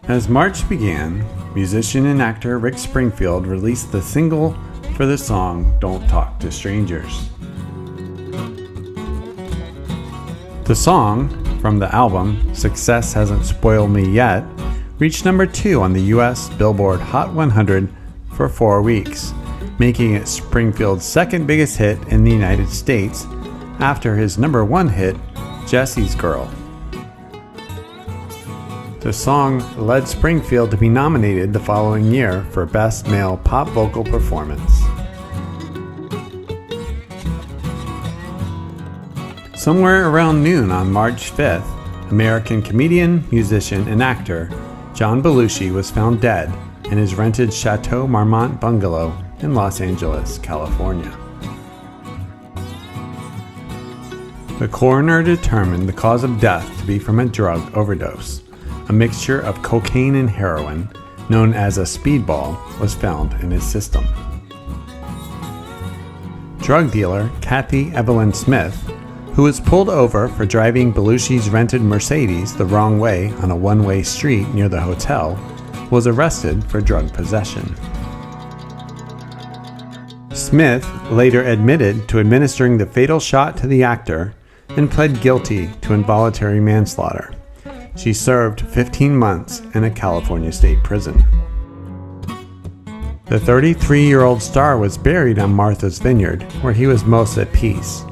As March began, musician and actor Rick Springfield released the single for the song Don't Talk to Strangers. The song, from the album Success Hasn't Spoiled Me Yet, reached number 2 on the US Billboard Hot 100 for 4 weeks, making it Springfield's second biggest hit in the United States after his number 1 hit, Jesse's Girl. The song led Springfield to be nominated the following year for Best Male Pop Vocal Performance. Somewhere around noon on March 5th, American comedian, musician, and actor John Belushi was found dead in his rented Chateau Marmont bungalow in Los Angeles, California. The coroner determined the cause of death to be from a drug overdose. A mixture of cocaine and heroin, known as a speedball, was found in his system. Drug dealer Kathy Evelyn Smith, who was pulled over for driving Belushi's rented Mercedes the wrong way on a one-way street near the hotel, was arrested for drug possession. Smith later admitted to administering the fatal shot to the actor and pled guilty to involuntary manslaughter. She served 15 months in a California state prison. The 33-year-old star was buried on Martha's Vineyard, where he was most at peace,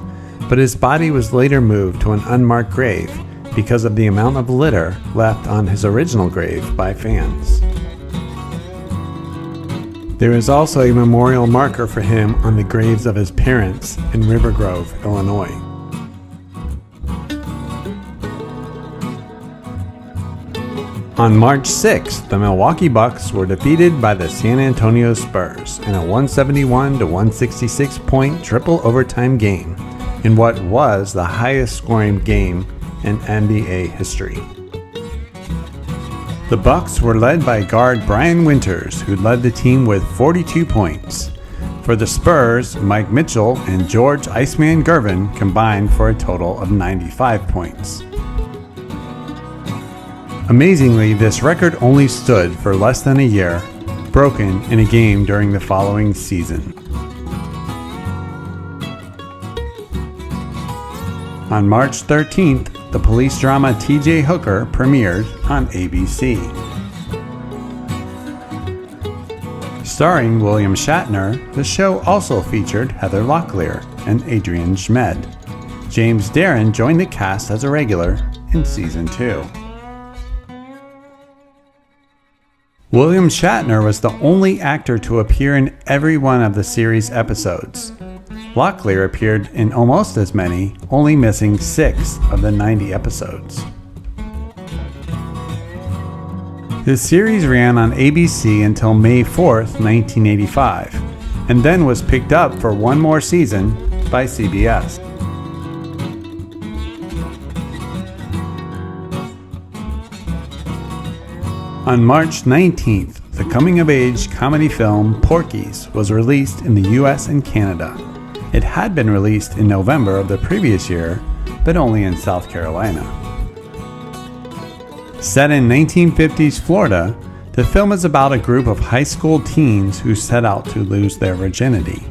but his body was later moved to an unmarked grave because of the amount of litter left on his original grave by fans. There is also a memorial marker for him on the graves of his parents in River Grove, Illinois. On March 6th, the Milwaukee Bucks were defeated by the San Antonio Spurs in a 171-166 point triple overtime game in what was the highest scoring game in NBA history. The Bucks were led by guard Brian Winters, who led the team with 42 points. For the Spurs, Mike Mitchell and George Iceman Gervin combined for a total of 95 points. Amazingly, this record only stood for less than a year, broken in a game during the following season. On March 13th, the police drama T.J. Hooker premiered on ABC. Starring William Shatner, the show also featured Heather Locklear and Adrian Zmed. James Darren joined the cast as a regular in Season 2. William Shatner was the only actor to appear in every one of the series' episodes. Locklear appeared in almost as many, only missing 6 of the 90 episodes. The series ran on ABC until May 4th, 1985, and then was picked up for one more season by CBS. On March 19th, the coming-of-age comedy film Porky's was released in the US and Canada. It had been released in November of the previous year, but only in South Carolina. Set in 1950s Florida, the film is about a group of high school teens who set out to lose their virginity.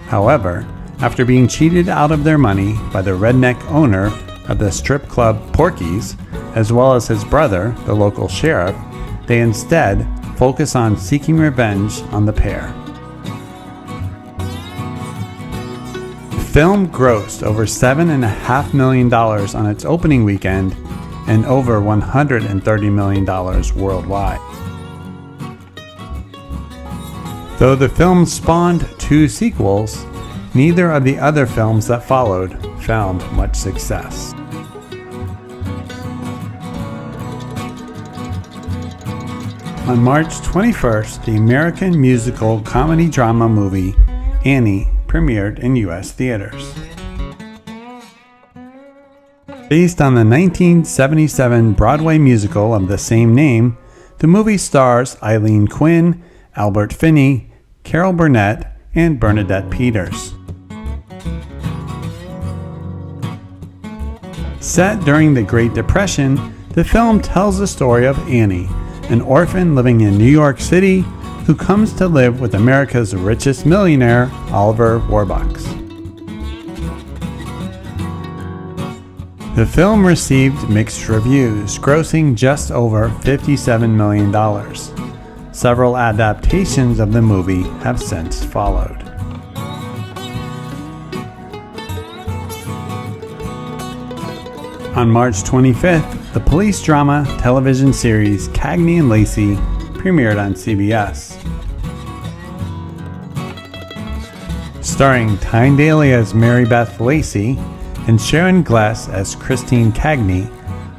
However, after being cheated out of their money by the redneck owner of the strip club Porky's, as well as his brother, the local sheriff, they instead focus on seeking revenge on the pair. The film grossed over $7.5 million on its opening weekend and over $130 million worldwide. Though the film spawned 2 sequels, neither of the other films that followed found much success. On March 21st, the American musical comedy drama movie Annie premiered in U.S. theaters. Based on the 1977 Broadway musical of the same name, the movie stars Eileen Quinn, Albert Finney, Carol Burnett, and Bernadette Peters. Set during the Great Depression, the film tells the story of Annie, an orphan living in New York City who comes to live with America's richest millionaire, Oliver Warbucks. The film received mixed reviews, grossing just over $57 million. Several adaptations of the movie have since followed. On March 25th, the police drama television series Cagney and Lacey premiered on CBS. Starring Tyne Daly as Mary Beth Lacey and Sharon Gless as Christine Cagney,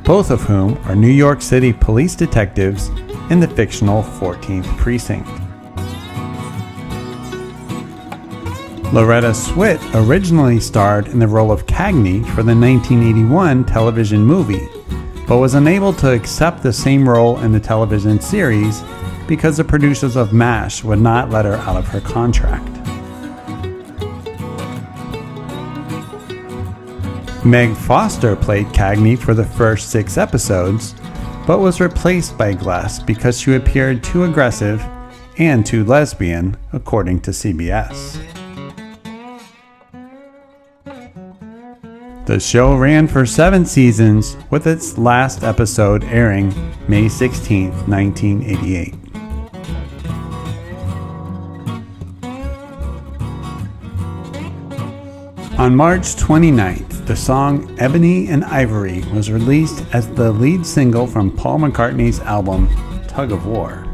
both of whom are New York City police detectives in the fictional 14th Precinct. Loretta Swit originally starred in the role of Cagney for the 1981 television movie, but was unable to accept the same role in the television series because the producers of MASH would not let her out of her contract. Meg Foster played Cagney for the first 6 episodes, but was replaced by Gless because she appeared too aggressive and too lesbian, according to CBS. The show ran for 7 seasons, with its last episode airing May 16, 1988. On March 29th, the song Ebony and Ivory was released as the lead single from Paul McCartney's album Tug of War.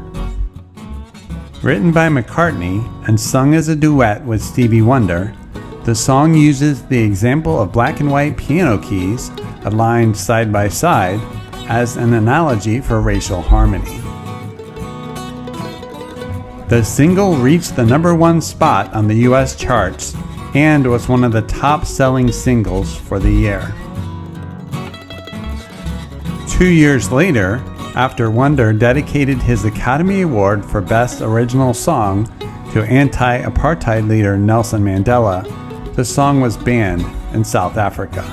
Written by McCartney and sung as a duet with Stevie Wonder, the song uses the example of black and white piano keys aligned side by side as an analogy for racial harmony. The single reached the #1 spot on the US charts and was one of the top-selling singles for the year. 2 years later, after Wonder dedicated his Academy Award for Best Original Song to anti-apartheid leader Nelson Mandela, the song was banned in South Africa.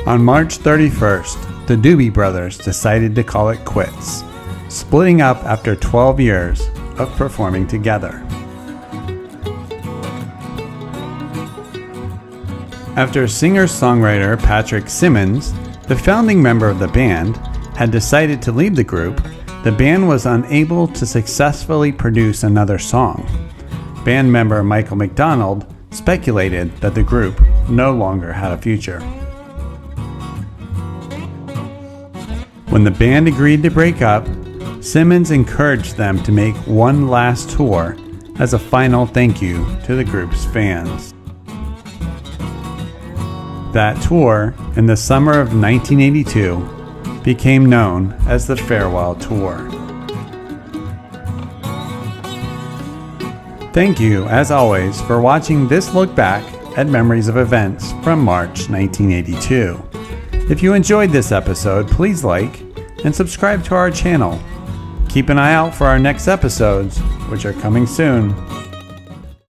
On March 31st, the Doobie Brothers decided to call it quits, splitting up after 12 years of performing together. After singer-songwriter Patrick Simmons, the founding member of the band, had decided to leave the group, the band was unable to successfully produce another song. Band member Michael McDonald speculated that the group no longer had a future. When the band agreed to break up, Simmons encouraged them to make one last tour as a final thank you to the group's fans. That tour, in the summer of 1982, became known as the Farewell Tour. Thank you, as always, for watching this look back at memories of events from March 1982. If you enjoyed this episode, please like and subscribe to our channel. Keep an eye out for our next episodes, which are coming soon.